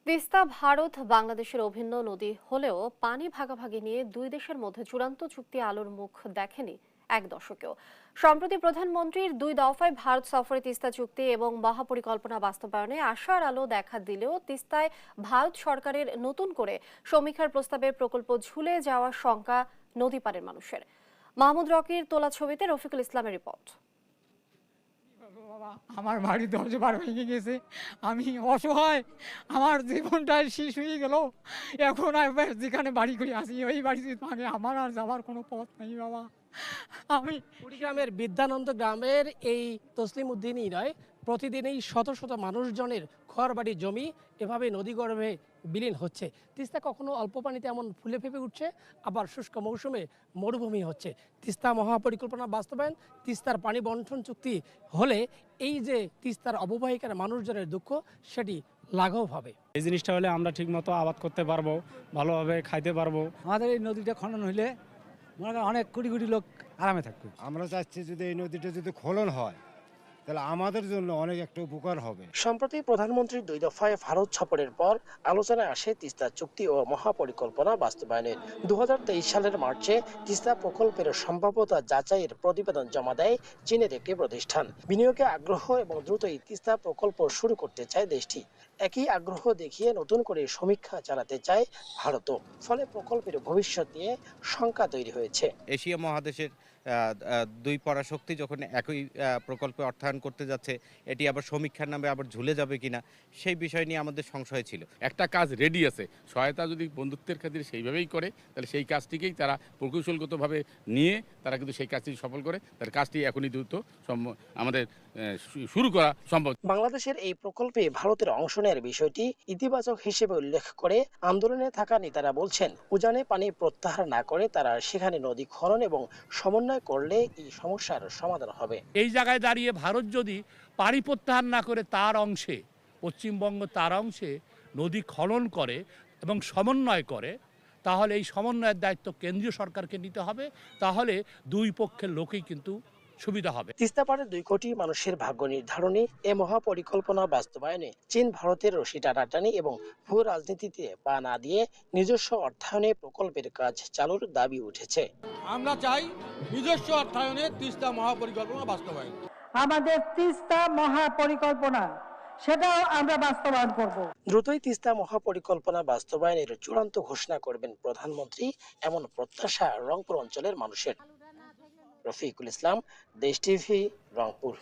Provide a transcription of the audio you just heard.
তিস্তা ভারত বাংলাদেশের অভিন্ন নদী হলেও পানি ভাগাভাগি নিয়ে দুই দেশের মধ্যে চূড়ান্ত চুক্তি আলোর মুখ দেখেনি এক দশকেও। সম্প্রতি প্রধানমন্ত্রীর দুই দফায় ভারত সফরে তিস্তা চুক্তি এবং মহাপরিকল্পনা বাস্তবায়নে আশার আলো দেখা দিলেও তিস্তায় ভারত সরকারের নতুন করে সমীক্ষার প্রস্তাবে প্রকল্প ঝুলে যাওয়ার শঙ্কা নদী পারের মানুষের। মাহমুদ রকির তোলা ছবিতে রফিকুল ইসলামের রিপোর্ট। বাবা, আমার বাড়ি 10 বার ভেঙে গেছে। আমি অসহায়, আমার জীবনটাই শেষ হয়ে গেল। এখন আর যেখানে বাড়ি করে আসি ওই বাড়িতে মানে আমার আর যাওয়ার কোনো পথ নেই বাবা। আমি কুড়িগ্রামের বিদ্যানন্দ গ্রামের এই তসলিম উদ্দিনই নয়, প্রতিদিনই শত শত মানুষজনের ঘরবাড়ি জমি এভাবে নদীগর্ভে বিলীন হচ্ছে। তিস্তা কখনো অল্প পানিতে এমন ফুলে ফেপে উঠছে, আবার শুষ্ক মৌসুমে মরুভূমি হচ্ছে। তিস্তা মহাপরিকল্পনা বাস্তবায়ন, তিস্তার পানি বন্টন চুক্তি হলে এই যে তিস্তার অববাহিকার মানুষজনের দুঃখ সেটি লাঘব হবে। এই জিনিসটা হলে আমরা ঠিকমতো আবাদ করতে পারবো, ভালোভাবে খাইতে পারবো। আমাদের এই নদীটা খনন হইলে মনে করেন অনেক কোটি কোটি লোক আরামে থাকবে। আমরা চাচ্ছি যদি এই নদীটা যদি খনন হয় তাহলে আমাদের জন্য অনেক একটা উপকার হবে। সম্প্রতি প্রধানমন্ত্রীর দুই দফায় ভারত সফরের পর আলোচনায় আসে তিস্তা চুক্তি ও মহাপরিকল্পনা বাস্তবায়নের। 2023 সালের মার্চে তিস্তা প্রকল্পের সম্ভাব্যতা যাচাইয়ের প্রতিবেদন জমা দেয় চীনের একটি প্রতিষ্ঠান। বিনিয়োগে আগ্রহ এবং দ্রুতই তিস্তা প্রকল্প শুরু করতে চায় দেশটি। একই আগ্রহ দেখিয়ে নতুন করে সমীক্ষা চালাতে চায় ভারতও। ফলে প্রকল্পের ভবিষ্যৎ নিয়ে শঙ্কা তৈরি হয়েছে। এশিয়া মহাদেশের দুই পরাশক্তি যখন একই প্রকল্পে অর্থায়ন করতে যাচ্ছে, এটি আবার সমীক্ষার নামে আবার ঝুলে যাবে কিনা সেই বিষয় নিয়ে আমাদের সংশয় ছিল। একটা কাজ রেডি আছে, সহায়তা যদি বন্ধুত্বের খাতিরে সেইভাবেই করে তাহলে সেই কাজটিকেই তারা প্রকৌশলগতভাবে নিয়ে তারা কিন্তু সেই কাজটি সফল করে। তার কাজটি এখনই দ্রুত আমাদের শুরু করা সম্ভব। বাংলাদেশের এই প্রকল্পে ভারতের অংশ নেওয়ার বিষয়টি ইতিবাচক হিসেবে উল্লেখ করে আন্দোলনে থাকা নেতারা বলছেন, উজানে পানি প্রত্যাহার না করে তারা সেখানে নদী খনন এবং সমন্বয় করলে এই সমস্যার সমাধান হবে। এই জায়গায় দাঁড়িয়ে ভারত যদি পানি প্রত্যাহার না করে তার অংশে, পশ্চিমবঙ্গ তার অংশে নদী খনন করে এবং সমন্বয় করে, তাহলে এই সমন্বয়ের দায়িত্ব কেন্দ্রীয় সরকারকে নিতে হবে। তাহলে দুই পক্ষের লোকেই কিন্তু সুবিধা হবে। তিস্তা পাড়ের 2 কোটি মানুষের ভাগ্য নির্ধারণী এ মহাপরিকল্পনা বাস্তবায়নে চীন ভারতের রশি টানাটানি এবং ভূ রাজনীতিতে পা না দিয়ে নিজস্ব অর্থায়নে প্রকল্পের কাজ চালুর দাবি উঠেছে। আমরা চাই নিজস্ব অর্থায়নে তিস্তা মহাপরিকল্পনা বাস্তবায়ন। আমাদের তিস্তা মহাপরিকল্পনা সেটাও আমরা বাস্তবায়ন করব। দ্রুতই তিস্তা মহাপরিকল্পনা বাস্তবায়নের চূড়ান্ত ঘোষণা করবেন প্রধানমন্ত্রী, এমন প্রত্যাশা রংপুর অঞ্চলের মানুষের। রফিকুল ইসলাম, দেশ টিভি, রংপুর।